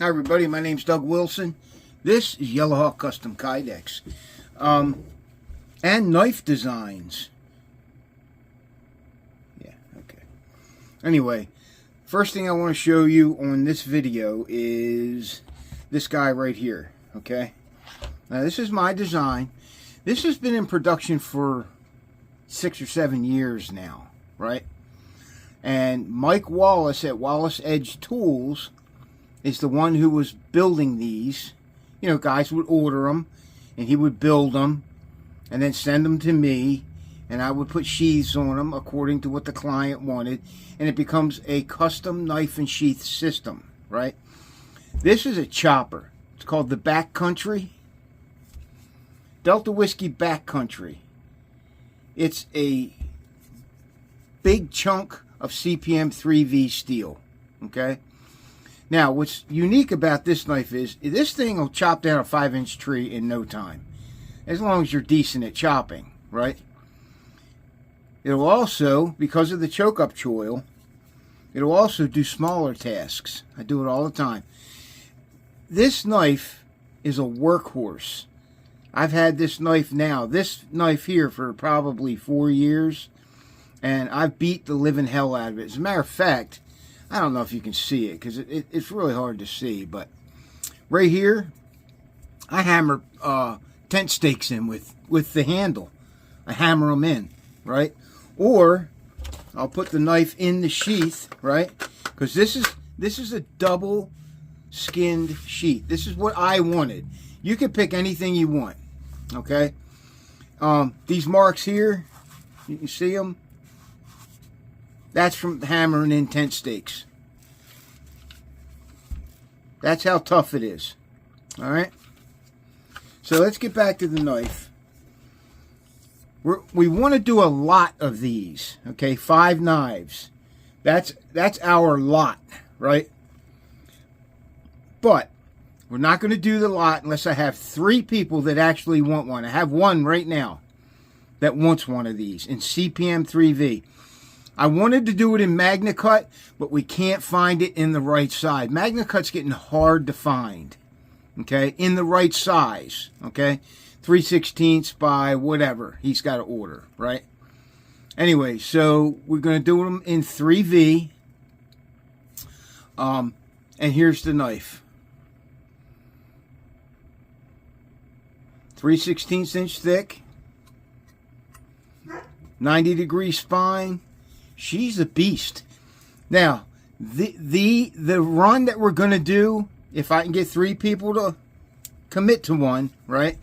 Hi everybody, my name's Doug Wilson. This is Yellowhawk Custom Kydex. And knife designs. Yeah, okay. Anyway, first thing I want to show you on this video is this guy right here, okay? Now this is my design. This has been in production for 6 or 7 years now, right? And Mike Wallace at Wallace Edge Tools is the one who was building these. You know, guys would order them, and he would build them, and then send them to me, and I would put sheaths on them according to what the client wanted, and it becomes a custom knife and sheath system, right? This is a chopper. It's called the BACKCOUNTRY. Delta Whiskey BACKCOUNTRY. It's a big chunk of CPM 3V steel, okay? Now, what's unique about this knife is this thing will chop down a 5-inch tree in no time, as long as you're decent at chopping, right? It'll also, because of the choke-up choil, it'll also do smaller tasks. I do it all the time. This knife is a workhorse. I've had this knife here for probably 4 years, and I've beat the living hell out of it. As a matter of fact, I don't know if you can see it because it's really hard to see, but right here, I hammer tent stakes in with the handle. I hammer them in, right? Or I'll put the knife in the sheath, right? Because this is a double skinned sheath. This is what I wanted. You can pick anything you want, okay? These marks here, you can see them. That's from hammering in tent stakes. That's how tough it is. All right. So let's get back to the knife. We want to do a lot of these. Okay, 5 knives. That's our lot, right? But we're not going to do the lot unless I have 3 people that actually want one. I have one right now that wants one of these in CPM 3V. I wanted to do it in Magna Cut, but we can't find it in the right size. Magna Cut's getting hard to find, okay, in the right size, okay? 3/16 by whatever he's got to order, right? Anyway, so we're going to do them in 3V. And here's the knife. 3/16 inch thick. 90-degree spine. She's a beast. Now, the run that we're going to do, if I can get 3 people to commit to one, right?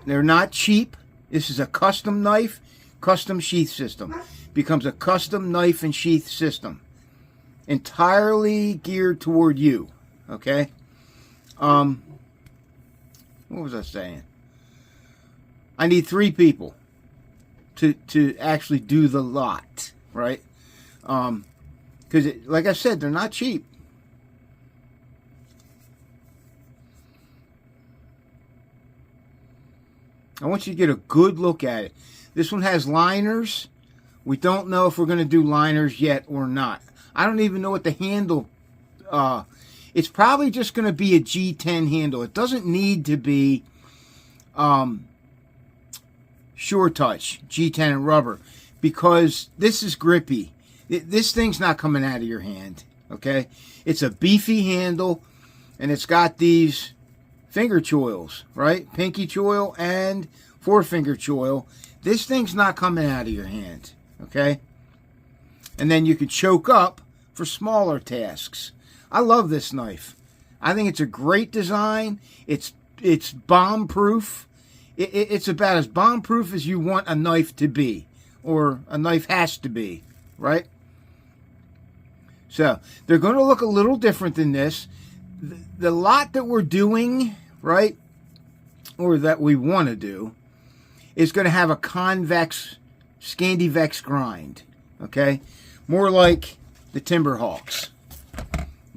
They're not cheap. This is a custom knife, custom sheath system. Becomes a custom knife and sheath system. Entirely geared toward you, okay? What was I saying? I need 3 people to actually do the lot. Right? Because, like I said, they're not cheap. I want you to get a good look at it. This one has liners. We don't know if we're going to do liners yet or not. I don't even know what the handle... it's probably just going to be a G10 handle. It doesn't need to be Sure Touch, G10 and rubber. Because this is grippy. This thing's not coming out of your hand, okay? It's a beefy handle, and it's got these finger choils, right? Pinky choil and forefinger choil. This thing's not coming out of your hand, okay? And then you can choke up for smaller tasks. I love this knife. I think it's a great design. It's bomb-proof. It's about as bomb-proof as you want a knife to be. Or a knife has to be, right? So, they're going to look a little different than this. The lot that we're doing, right, or that we want to do, is going to have a convex, Scandivex grind, okay? More like the TIMBERHAWKs,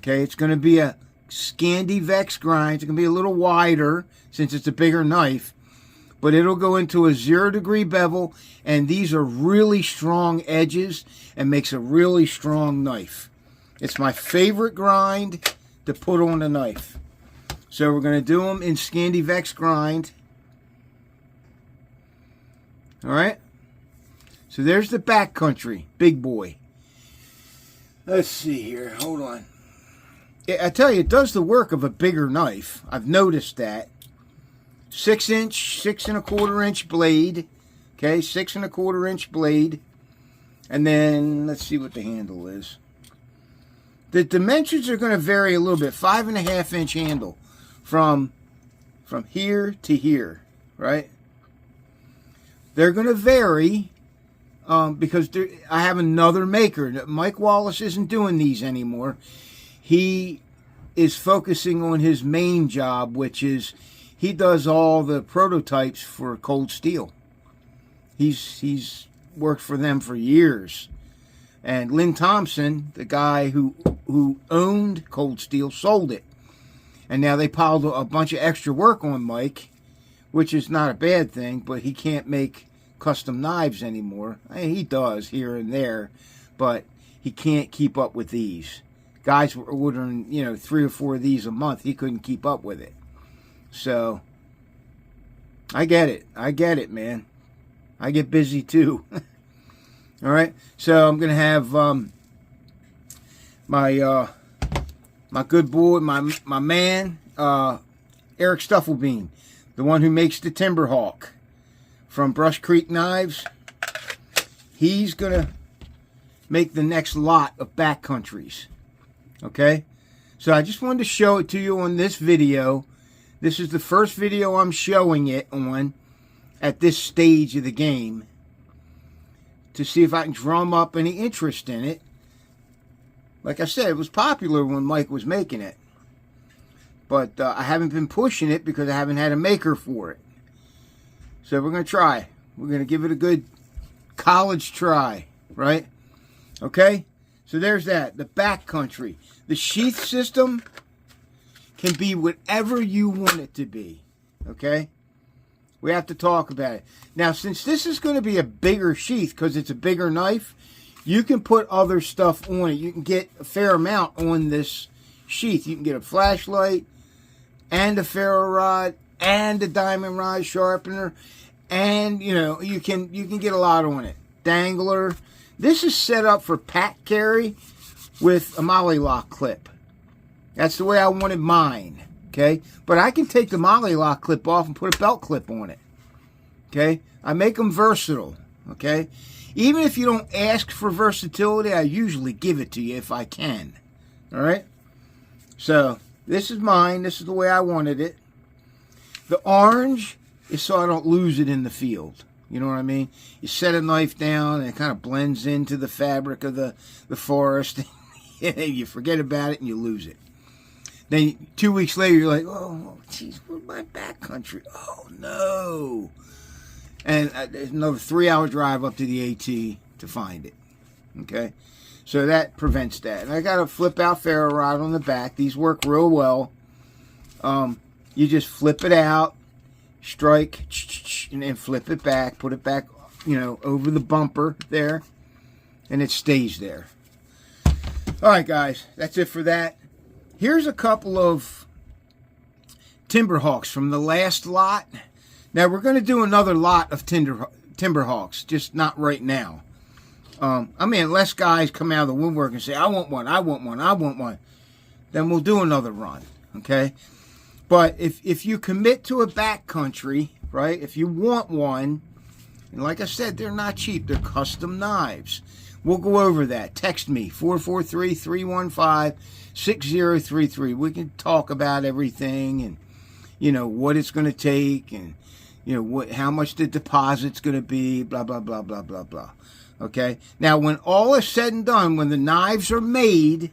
okay? It's going to be a Scandivex grind. It's going to be a little wider since it's a bigger knife. But it'll go into a 0-degree bevel, and these are really strong edges and makes a really strong knife. It's my favorite grind to put on the knife. So we're going to do them in Scandivex grind. Alright? So there's the Backcountry, big boy. Let's see here, hold on. I tell you, it does the work of a bigger knife. I've noticed that. 6-inch, 6 1/4 inch blade. Okay, 6 1/4 inch blade. And then, let's see what the handle is. The dimensions are going to vary a little bit. 5 1/2 inch handle from here to here, right? They're going to vary because I have another maker. Mike Wallace isn't doing these anymore. He is focusing on his main job, which is he does all the prototypes for Cold Steel. He's worked for them for years. And Lynn Thompson, the guy who owned Cold Steel, sold it. And now they piled a bunch of extra work on Mike, which is not a bad thing, but he can't make custom knives anymore. I mean, he does here and there, but he can't keep up with these. Guys were ordering, 3 or 4 of these a month. He couldn't keep up with it. So, I get it. I get it, man. I get busy too. All right. So I'm gonna have my good boy, my man, Eric Stufflebean, the one who makes the Timberhawk from Brush Creek Knives. He's gonna make the next lot of Backcountries. Okay. So I just wanted to show it to you on this video. This is the first video I'm showing it on at this stage of the game to see if I can drum up any interest in it. Like I said, it was popular when Mike was making it. But I haven't been pushing it because I haven't had a maker for it. So we're going to try. We're going to give it a good college try, right? Okay? So there's that. The Backcountry. The sheath system can be whatever you want it to be. Okay? We have to talk about it. Now, since this is going to be a bigger sheath because it's a bigger knife, you can put other stuff on it. You can get a fair amount on this sheath. You can get a flashlight and a ferro rod and a diamond rod sharpener, and you can get a lot on it. Dangler. This is set up for pack carry with a molly lock clip. That's the way I wanted mine. Okay, but I can take the molly lock clip off and put a belt clip on it. Okay, I make them versatile. Okay, even if you don't ask for versatility, I usually give it to you if I can. All right, so this is mine. This is the way I wanted it. The orange is so I don't lose it in the field. You know what I mean? You set a knife down and it kind of blends into the fabric of the forest. You forget about it and you lose it. Then 2 weeks later, you're like, oh, geez, where's my Backcountry? Oh, no. And there's another 3-hour drive up to the AT to find it. Okay? So that prevents that. And I got a flip-out ferro rod on the back. These work real well. You just flip it out, strike, and then flip it back. Put it back, over the bumper there. And it stays there. All right, guys. That's it for that. Here's a couple of Timberhawks from the last lot. Now, we're going to do another lot of Timberhawks, just not right now. Unless guys come out of the woodwork and say, I want one, I want one, I want one. Then we'll do another run, okay? But if you commit to a Backcountry, right, if you want one, and like I said, they're not cheap. They're custom knives. We'll go over that. Text me, 443-315-6033. We can talk about everything and, what it's going to take and, how much the deposit's going to be, blah, blah, blah, blah, blah, blah. Okay? Now, when all is said and done, when the knives are made,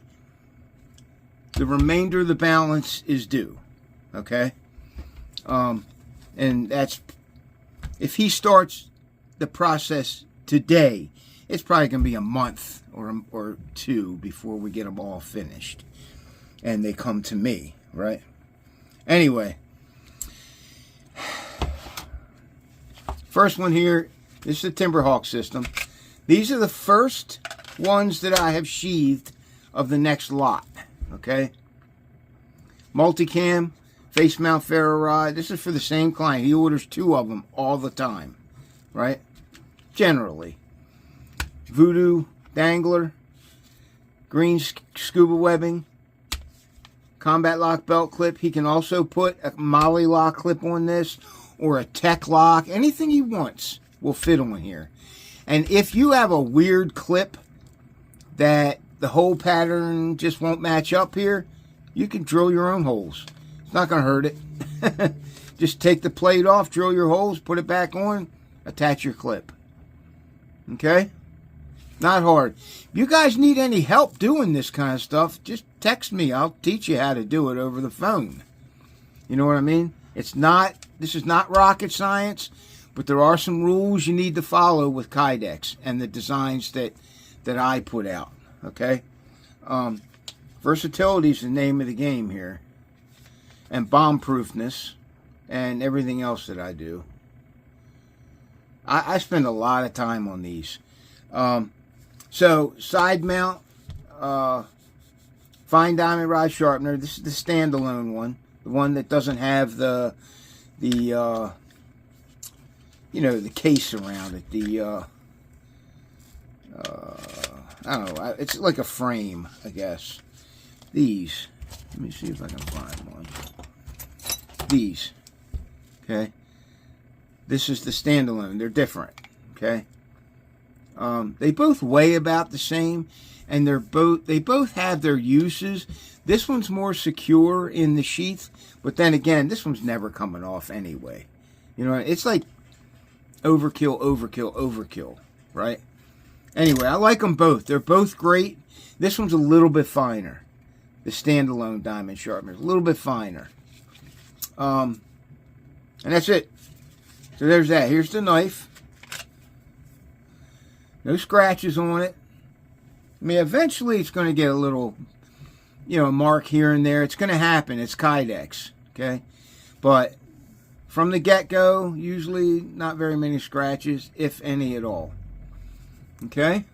the remainder of the balance is due. Okay? And that's, if he starts the process today, it's probably going to be a month or 2 before we get them all finished. And they come to me, right? Anyway. First one here, this is the Timberhawk system. These are the first ones that I have sheathed of the next lot. Okay? Multicam, face mount ferro rod. This is for the same client. He orders 2 of them all the time, right? Generally. Voodoo dangler, green scuba webbing, combat lock belt clip. He can also put a Molly lock clip on this, or a tech lock. Anything he wants will fit on here. And if you have a weird clip that the hole pattern just won't match up here, you can drill your own holes. It's not going to hurt it. Just take the plate off, drill your holes, put it back on, attach your clip. Okay? Not hard. If you guys need any help doing this kind of stuff, just text me. I'll teach you how to do it over the phone. You know what I mean? This is not rocket science, but there are some rules you need to follow with Kydex and the designs that I put out. Okay? Versatility is the name of the game here. And bomb-proofness and everything else that I do. I spend a lot of time on these. So, side mount, fine diamond rod sharpener. This is the standalone one. The one that doesn't have the case around it. I don't know. It's like a frame, I guess. These. Let me see if I can find one. These. Okay. This is the standalone. They're different. Okay. They both weigh about the same, and they both have their uses. This one's more secure in the sheath, but then again, this one's never coming off anyway. You know, it's like overkill, overkill, overkill, right? Anyway, I like them both. They're both great. This one's a little bit finer. The standalone diamond sharpener is a little bit finer. And that's it. So there's that. Here's the knife. No scratches on it. I mean, eventually it's going to get a little, mark here and there. It's going to happen. It's Kydex, okay? But from the get-go, usually not very many scratches, if any at all. Okay?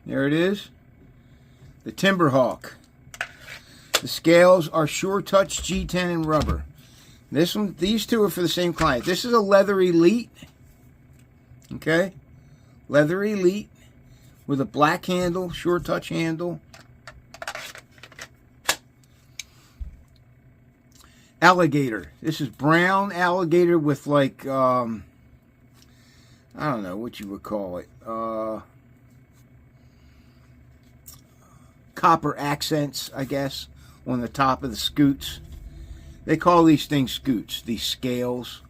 There it is. The TIMBERHAWK. The scales are Sure Touch G10 and rubber. These two are for the same client. This is a Leather Elite. Okay? Leather Elite with a black handle, Sure Touch handle. Alligator. This is brown alligator with like, I don't know what you would call it. Copper accents, I guess, on the top of the scoots. They call these things scoots, these scales.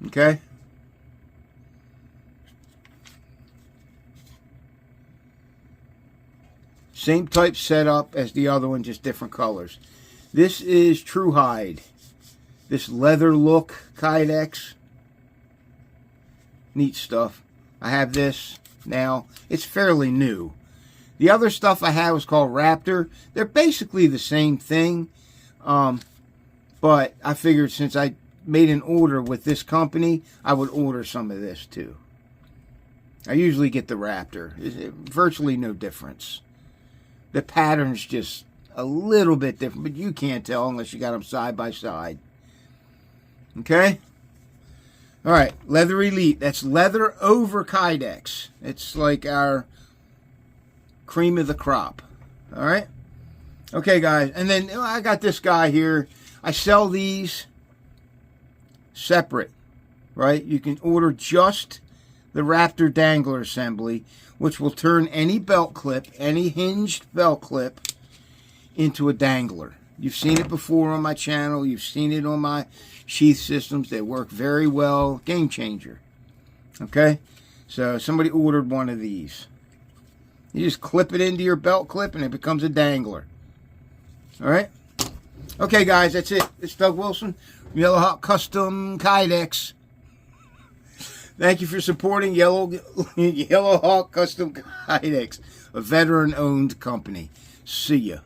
Okay? Same type setup as the other one, just different colors. This is True Hide. This leather look Kydex. Neat stuff. I have this now. It's fairly new. The other stuff I have was called Raptor. They're basically the same thing. But I figured since I made an order with this company, I would order some of this too. I usually get the Raptor. Virtually no difference. The pattern's just a little bit different, but you can't tell unless you got them side by side. Okay? Alright, Leather Elite. That's leather over Kydex. It's like our cream of the crop. Alright? Okay, guys. And then I got this guy here. I sell these separate. Right? You can order just the Raptor dangler assembly, which will turn any belt clip, any hinged belt clip, into a dangler. You've seen it before on my channel. You've seen it on my sheath systems. They work very well. Game changer. Okay? So somebody ordered one of these. You just clip it into your belt clip and it becomes a dangler. Alright? Okay, guys, that's it. It's Doug Wilson, Yellowhawk Custom Kydex. Thank you for supporting Yellowhawk Custom Kydex, a veteran-owned company. See ya.